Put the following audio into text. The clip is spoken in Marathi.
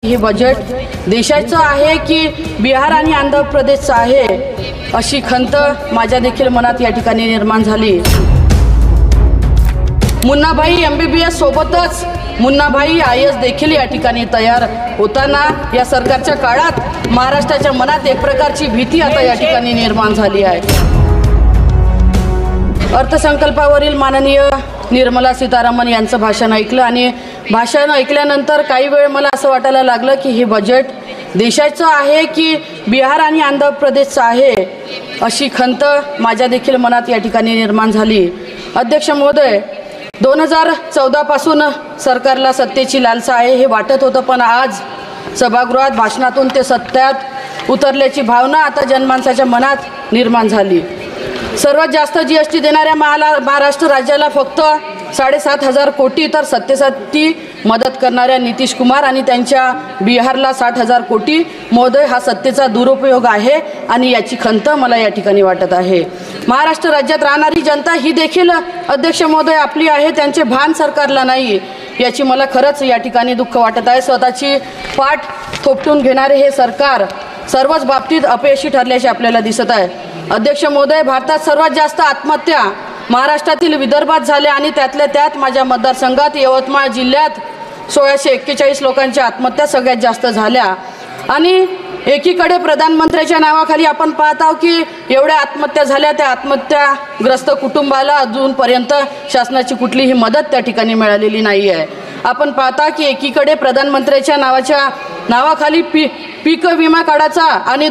हे बजेट देशाचं आहे की बिहार आणि आंध्र प्रदेशचं आहे अशी खंत माझ्या देखील मनात या ठिकाणी निर्माण झाली। मुन्नाभाई MBBS सोबतच मुन्नाभाई IAS देखील या ठिकाणी तयार होताना या सरकारच्या काळात महाराष्ट्राच्या मनात एक प्रकारची भीती आता या ठिकाणी निर्माण झाली आहे। अर्थसंकल्पावरील माननीय निर्मला सीतारामन यांचं भाषण ऐकलं आणि भाषण ऐकल्यानंतर काही वेळ मला असं वाटायला लागलं की हे बजेट देशाचं आहे की बिहार आणि आंध्र प्रदेशचं आहे अशी खंत माझ्या देखील मनात या ठिकाणी निर्माण झाली। अध्यक्ष महोदय, 2014 पासून सरकारला सत्तेची लालसा आहे हे वाटत होतं, पण आज सभागृहात भाषणातून ते सत्यात उतरल्याची भावना आता जनमानसाच्या मनात निर्माण झाली। सर्वात जास्त GST देणाऱ्या महाराष्ट्र राज्याला फक्त 7,500 कोटी तर सत्तेसाठी मदत करणाऱ्या नितीश कुमार आणि त्यांच्या बिहारला 60,000 कोटी महोदय हा सत्तेचा दुरुपयोग आहे आणि याची खंत मला या ठिकाणी वाटत आहे। महाराष्ट्र राज्यात राहणारी जनता ही देखील अध्यक्ष महोदय आपली आहे, त्यांचे भान सरकारला नाही याची मला खरंच या ठिकाणी दुःख वाटत आहे। स्वतःची पाठ थोपटून घेणारे हे सरकार सर्वच बाबतीत अपयशी ठरल्याचे आपल्याला दिसत आहे। अध्यक्ष महोदय, भारतात सर्वात जास्त आत्महत्या महाराष्ट्रातील विदर्भात झाल्या आणि त्यातल्या त्यात माझ्या मतदारसंघात यवतमाळ जिल्ह्यात 1641 लोकांच्या आत्महत्या सगळ्यात जास्त झाल्या। आणि एकीकडे प्रधानमंत्र्यांच्या नावाखाली आपण पाहत आहोत की एवढ्या आत्महत्या झाल्या, त्या आत्महत्याग्रस्त कुटुंबाला अजूनपर्यंत शासनाची कुठलीही मदत त्या ठिकाणी मिळालेली नाही आहे। आपण पाहता की एकीकडे प्रधानमंत्र्यांच्या नावाखाली पीक विमा काढायचा आणि